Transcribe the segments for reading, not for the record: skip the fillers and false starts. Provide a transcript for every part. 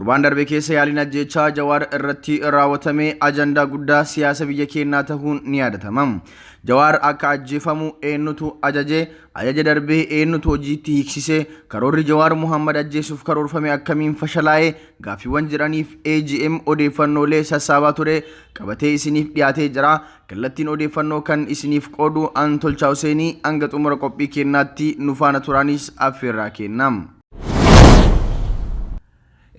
Torbaan darbe keessa yaaliin ajjeechaa Jawaar irratti raawwatame ajandaa guddaa siyaasa biyya keenyaa ta'uun ni yaadatama. Jawaar akka ajjeefamu eenyutu ajaje darbee eenyutu hojiitti hiiksise karoorri Jawaar Muhammad ajjeesuuf karoorfame akkamiin fashalaa'ee gaaffiiwwan jiraniif AGM odeeffannoolee sassaabaa ture qabatee isiniif dhiyaatee jira. Kallattiin odeeffannoo kan isiniif qoodu Antolchaa Huseenii hanga xumura qophii keenyaatti nu faana turaanis affeerraa kennam.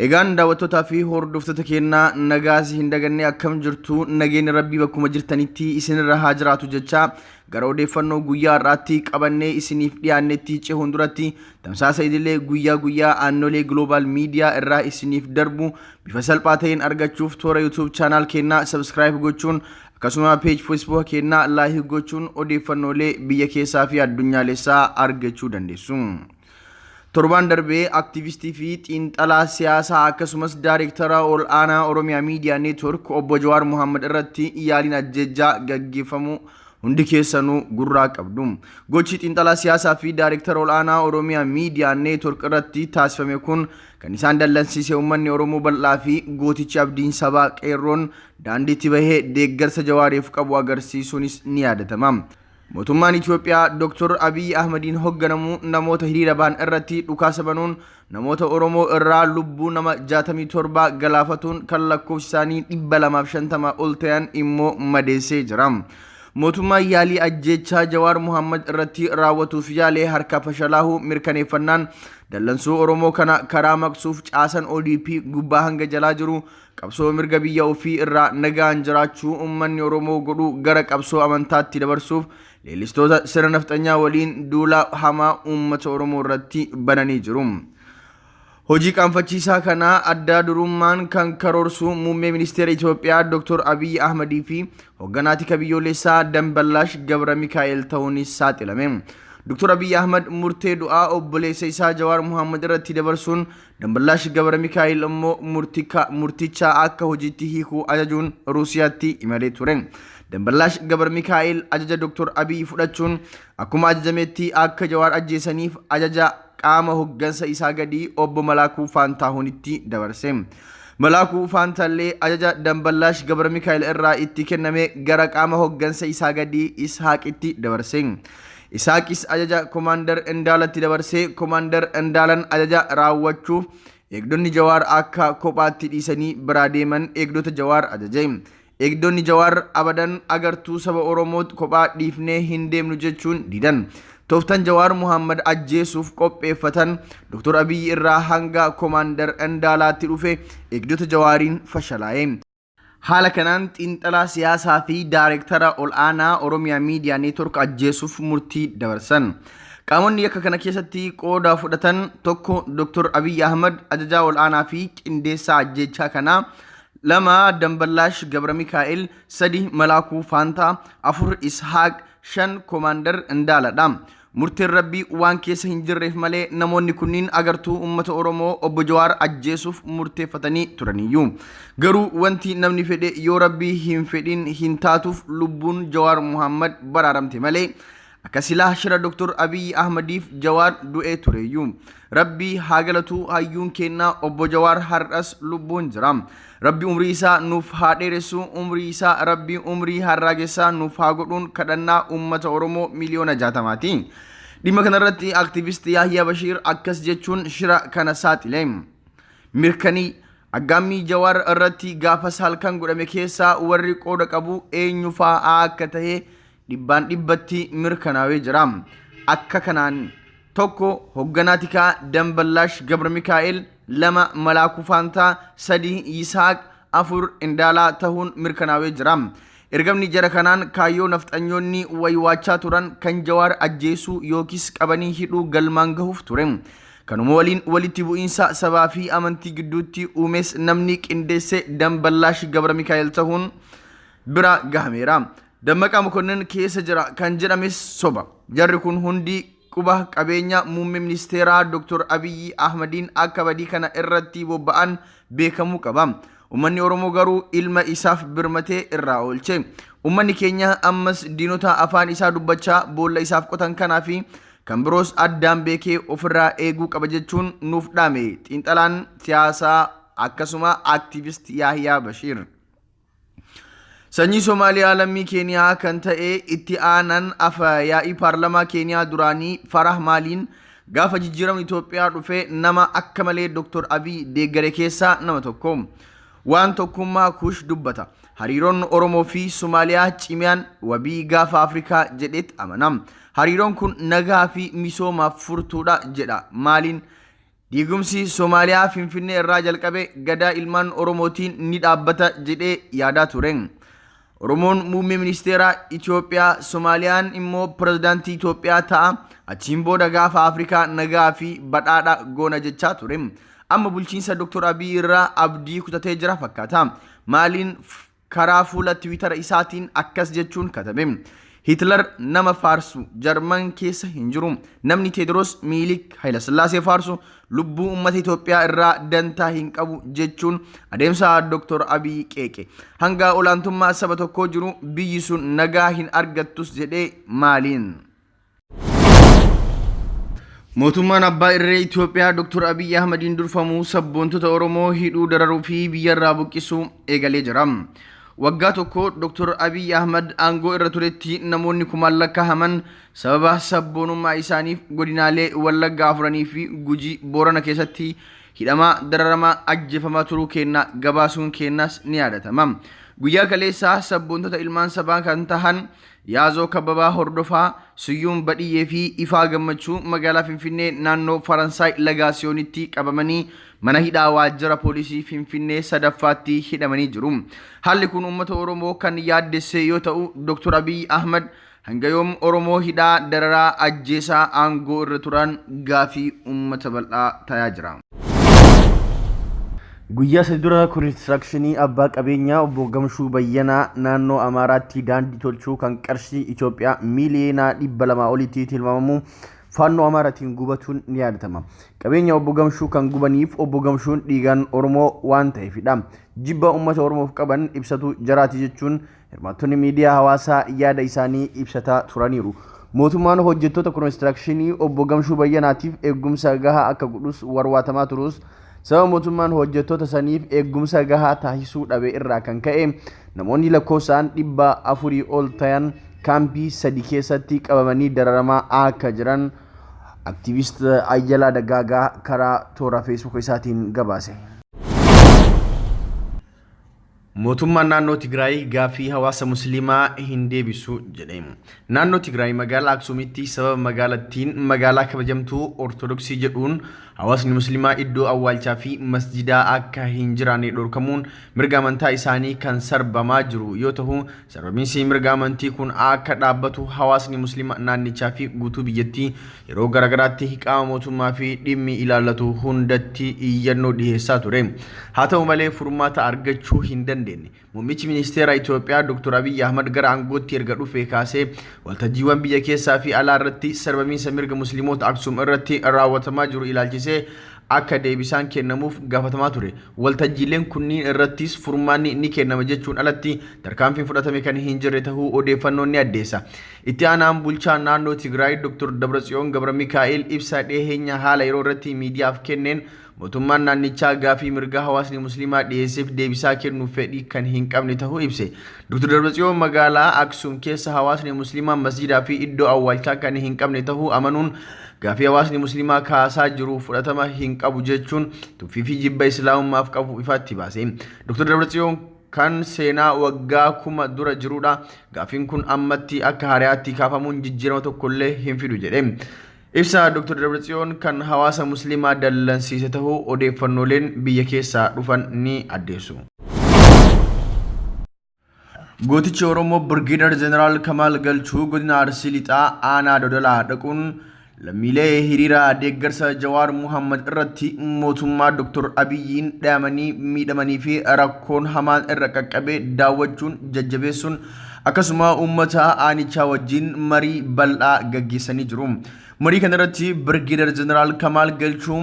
Egaan daawwattoota fi hordoftoota keenyaa nagaas hin daganne akkam jirtu nageenyi rabbii bakkuma jirtanitti isinirra haa jiraatu jecha gara odeeffannoo guyyaa irraatti qabannee isiniif dhiyaannetti cehuun duratti tamsaasa idilee guyyaa aannolee global media irraa isiniif darbu bifa salphaa ta'een argachuuf toora YouTube channel keenyaa subscribe gochuun akkasuma page Facebook keenyaa like gochuun odeeffannoolee biyya keessaa fi addunyaalessaa argachuu dandeessu. Torbaan darbee aktivistii fi xiinxalaa siyaasaa akkasumas daayireektara ol'aanaa Oromiyaa Miidiyaa Neetwork obbo Jawaar Muhammad irratti yaaliin ajjeechaa gaggeeffamu hundi keessanuu gurraa qabdu. Gochi xiinxalaa siyaasaa fi daayireektara ol'aanaa Oromiyaa Miidiyaa Neetwork irratti taasifame kun kan isaan dallansiise uummanni Oromoo bal'aa fi gootichi abdiin sabaa qeerroon daandiitti bahee deeggarsa Jawaariif qabu agarsiisuunis ni yaadatama. Mootummaan Itoophiyaa Dr. Abiy Ahmediin hoogganamu namoota hiriira ba'an irratti dhukaasa banuun namoota Oromoo irraa lubbuu nama 67 galaafatuun kan lakkoofsi isaanii 250 ol ta'an immoo madeessee jira. Mootummaan yaalii ajjeechaa Jawaar Muhammad irratti raawwatuuf yaalee harka fashalaa'uu mirkaneeffannaan dallansuu Oromoo kana karaa maqsuuf caasan ODP gubbaa hanga jalaa jiru qabsoo mirga biyya ofii irraa nagaan jiraachuu uummanni Oromoo godhu gara qabsoo amantaatti dabarsuuf leellistoota sirna nafxanyaa waliin duula hamaa uummata Oromoo irratti bananii jiru. Hojii qaanfachiisaa kana adda durummaan kan karoorsu muummee ministeera Itoophiyaa Dr. Abiy Ahmedii fi hoogganaati kabiyyoolessaa Damballaash Gabra Mikaa'el ta'uunis saaxilame. Dr. Abiy Ahmed murtee du'aa obboleessa isaa Jawaar Muhammad irratti dabarsuun Damballaash Gabra Mikaa'el immoo murticha akka hojiitti hiikuu ajajuun Ruusiyaatti imalee ture. Damballaash Gabra Mikaa'el ajaja Dr. Abiy fudhachuun akkuma ajajametti akka Jawaar ajjeesaniif ajaja qaama hoggansa isaa gadii obbo Malaakuu Faantaahunitti dabarse. Malaakuu Faantaallee ajaja Damballaash Gabra Mikaa'el irraa itti kenname gara qaama hoggansa isaa gadii Ishaaqitti dabarse. Isaaqis ajaja Komaander Indaalatti dabarsee Komaander Indaalan ajaja raawwachuuf eegdonni Jawaar akka kophaatti dhiisanii biraa deeman eegdota Jawaar ajaje. Eegdonni Jawaar abadan agartuu saba Oromoo kophaa dhiifnee hin deemnu jechuun didan. Tooftan Jawaar Muhammad ajjeesuuf qopheeffatan Dr. Abiy irraa hanga Komaander Indaalaatti dhufe eegdota Jawaariin fashalaa'e. Haala kanaan xiinxalaa siyaasaa fi daayireektara ol'aanaa Oromiyaa Miidiyaa Neetwork ajjeesuuf murtii dabarsan. Qaamonni akka kana keessatti qooda fudhatan tokko Dr. Abiy Ahmed ajajaa ol'aanaa fi qindeessaa ajjeechaa kanaa, 2 Damballaash Gabra Mikaa'el, 3 Malaakuu Faantaa, 4 Ishaaq, 5 Komaander Indaaladha. Murteen rabbii waan keessa hin jirreef malee namoonni kunniin agartuu uummata Oromoo obbo Jawaar ajjeesuuf murteeffatanii turaniyyuu. Garuu wanti namni fedhe yoo rabbii hin fedhin hin taatuuf lubbuun Jawaar Muhammad baraaramte malee akka silaa shira Dr. Abiy Ahmediif Jawaar du'ee tureyyuu. Rabbii haa galatu hayyuun kennaa obbo Jawaar har'as lubbuun jira. Rabbi umrii isaa nuuf haa dheeressu, umrii isaa rabbi umrii harraagessaa nuuf haa godhuun kadhannaa uummata Oromoo miliyoona 60ti. Dhimma kanarratti aktivistii Yahyaa Bashiir akkas jechuun shira kana saaxile. Mirkanii aggaammii Jawaar irratti gaafas halkan godhame keessaa warri qooda qabu eenyu fa'aa akka ta'e dhibbaan dhibbatti mirkanaa'ee jira. Akka kanaan 1 hoogganaa tikaa Damballaash Gabra Mikaa'el, 2 Malaakuu Faantaa, 3 Yisaaq, 4 Indaalaa ta'uun mirkanaa'ee jira. Ergamni jara kanaan kaayyoo nafxanyoonni waywaachaa turan kan Jawaar ajjeesuu yookiis qabanii hidhuu galmaan gahuuf ture. Kanuma waliin walitti bu'iinsa sabaa fi amantii gidduutti uumes namni qindeesse Damballaash Gabra Mikaa'el ta'uun bira gahameera. Dammaqaa Mokonnin keessa jira kan jedhames soba. Jarri kun hundi quba qabeenya muummee ministeeraa Dr. Abiy Ahmediin akka badii kana irratti bobba'an beekamuu qaba. Uummanni Oromoo garuu ilma isaaf birmatee irraa oolche. Uummanni keenya ammas diinota afaan isaa dubbachaa boolla isaaf qotan kanaa fi kan biroos addaan beekee ofirraa eeguu qaba jechuun nuuf dhaame xiinxalaan siyaasaa akkasuma aktiivist Yahyaa Bashiir. Sanyii Somaaliyaa lammii Keeniyaa kan ta'e itti aanan yaa'ii paarlamaa Keeniyaa duraanii Farah Maaliin gaafa jijjiiramni Itoophiyaa dhufe nama akka malee Dr. Abiy deeggare keessaa nama tokko. Waan tokkummaa kuush dubbata. Hariiroon Oromoo fi Somaaliyaa cimiyaan wabii gaafa Afrikaa jedhetti amanam. Hariiroon kun nagaa fi misoomaaf furtuudha jedha Maaliin. Diigumsi Somaaliyaa Finfinnee irraa jalqabe gadaa ilmaan Oromootiin ni dhaabbata jedhee yaadaa ture. Oromoon muummee ministeera Itoophiyaa, Soomaaliyaan immoo pirezidaantii Itoophiyaa ta'a. Achiin booda gaafa Afrikaa nagaa fi badhaadha goona jechaa ture. Amma bulchiinsa Dr. Abiy irraa abdii kutatee jira fakkaata. Maaliin karaa fuula Tiwiitara isaatiin akkas jechuun katabe. Hitler nama faarsu Jarman keessa hin jiru. Namni Teediroos Miilik Hayilasillaasee faarsu lubbuu uummata Itoophiyaa irraa dantaa hin qabu jechuun adeemsa Dr. Abiy qeeqe. Hanga olaantummaa saba tokkoo jiru biyyi sun nagaa hin argattus jedhee Maaliin. Mootummaan abbaa irree Itoophiyaa Dr. Abiy Ahmediin durfamu sabboontota Oromoo hidhuu dararuu fi biyyarraa buqqisuu eegalee jira. Waggaa tokko Dr. Abiy Ahmed aangoo irra turetti namoonni kumaan lakkaa'aman sababa sabboonummaa isaaniif godinaalee Wallaggaa afuranii fi Gujii Boorana keessatti hidhamaa dararamaa ajjeefamaa turuu keenya gabaasuun keenyas ni yaadatama. Guyyaa kaleessaa sabboontota ilmaan sabaa kan tahan Yaazoo Kabbabaa Hordofaa, Siyyuum Badhiyyee fi Ifaa Gammachuu magaalaa Finfinnee naannoo Faransaay Lagaasiyoonitti qabamanii mana hidhaa waajjira poolisii Finfinnee sadaffaatti hidhamanii jiru. Haalli kun uummata Oromoo kan yaaddesse yoo ta'u, Dr. Abiy Ahmed hanga yoom Oromoo hidhaa dararaa ajjeesaa aangoo irra turan gaafii uummata bal'aa ta'aa jira. Guyyaa isa dura konistirakshinii abbaa qabeenyaa obbo Gamshuu Bayyanaa naannoo Amaaraatti daandii tolchuu kan qarshii Itoophiyaa miiliyoona 200 olitti tilmaamamu faannoo Amaaraatiin gubatuun ni yaadatama. Qabeenya obbo Gamshuu kan gubaniif obbo Gamshuun dhiigaan Oromoo waan ta'eefidha. Jibba uummata Oromoof qaban ibsatu jiraati jechuun hirmaattonni miidiyaa hawaasaa yaada isaanii ibsataa turaniiru. Mootummaan hojjettoota konistirakshinii obbo Gamshuu Bayyanaatiif eegumsa gahaa akka godhus warwaatamaa turus sababa mootummaan hojjettoota saniif eegumsa gahaa taasisuu dhabe irraa kan ka'e namoonni lakkoofsaan 400 ol ta'an kaampii 3 keessatti qabamanii dararamaa akka jiran aktiivist Ayyalaa Dagaagaa karaa toora Facebook isaatiin gabaase. Mootummaan naannoo Tigraay gaafii hawaasa musliimaa hin deebisu jedhe. Naannoo Tigraay magaalaa Aksuumitti sababa magaalattiin magaalaa kabajamtuu Ortodoksii jedhuun hawaasni musliimaa iddoo awwaalchaa fi masjidaa akka hin jiraanne dhorkamuun mirga amantaa isaanii kan sarbamaa jiru yoo ta'u, sarbamiinsi mirga amantii kun akka dhaabbatu hawaasni musliimaa naannichaa fi guutuu biyyattii yeroo garagaraatti qaama mootummaa fi dhimmi ilaallatu hundatti iyyannoo dhiyeessaa ture. Haa ta'u malee furmaata argachuu hin dandeenye. Muummichi ministeera Itoophiyaa Dr. Abiy Ahmed gara aangootti erga dhufee kaasee waltajjiiwwan biyya keessaa fi alaa irratti sarbamiinsa mirga musliimoota Aksuum irratti raawwatamaa jiru ilaalchisee akka deebisaan kennamuuf gaafatamaa ture. Waltajjiileen kunniin irrattis furmaanni ni kennama jechuun alatti tarkaanfiin fudhatame kan hin jirre ta'uu odeeffannoon ni addeessa. Itti aanaan bulchaa naannoo Tigraay Dr. Dabratsiyoon Gabramikaa'el ibsa dhiyeenya haala yeroo irratti miidiyaaf kenneen mootummaan naannichaa gaafii mirga hawaasni musliimaa dhiyeesseef deebisaa kennuuf fedhii kan hin qabne ta'uu ibse. Dr. Dabratsiyoon magaalaa Aksuum keessa hawaasni musliimaa masjidaa fi iddoo awwaalchaa kan hin qabne ta'uu amanuun gaafii hawaasni musliimaa kaasaa jiru fudhatama hin qabu jechuun tuffii fi jibba islaamummaaf qabu ifaatti baase. Dr. Dabratsiyoon kan seenaa waggaa 1000 dura jirudha. Gaafiin kun ammatti akka hariyaatti kaafamuun jijjiirama tokkollee hin fidu jedhe. Ibsa Dr. Dabratsiyoon kan hawaasa musliimaa dallansiise ta'uu odeeffannooleen biyya keessaa dhufan ni addeessu. Gootichi Oromoo Birgeedar Jeneraal Kamaal Galchuu godina Arsii Lixaa aanaa Dodolaa dhaquun lammiilee hiriira deeggarsa Jawaar Muhammad irratti mootummaa Dr. Abiyyiin dhaamanii miidhamanii fi rakkoon hamaan irra qaqqabee daawwachuun jajjabeessuun akkasuma uummata aanichaa wajjin marii bal'aa gaggeessanii jiru. Marii kanarratti Birgeedar Jeneraal Kamaal Galchuu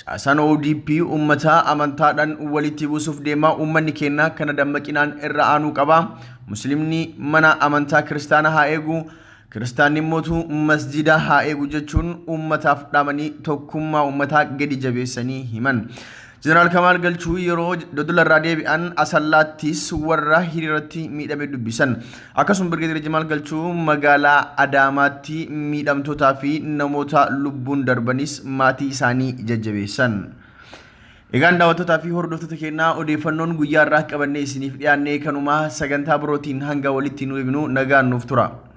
caasaan ODP uummata amantaadhaan walitti buusuuf deemaa uummanni keenya kana dammaqinaan irra aanuu qaba. Musliimni mana amantaa kiristaanaa haa eegu, kiristaanni immoo masjida haa eegu jechuun uummataaf dhaamanii tokkummaa uummataa gadi jabeessanii himan. Jeneraal Kamaal Galchuu yeroo dodolarraa deebi'an Asallaattis warra hiriirratti miidhame dubbisan. Akkasuma Birgeedar Jamaal Galchuu magaalaa Adaamaatti miidhamtootaa fi namoota lubbuun darbanis maatii isaanii jajjabeessan. Egaan daawwattootaa fi hordoftoota keenyaa odeeffannoon guyyaa irraa qabannee isiniif dhiyaannee kanuma sagantaa birootiin hanga walitti nu eegnu nagaan nuuf tura.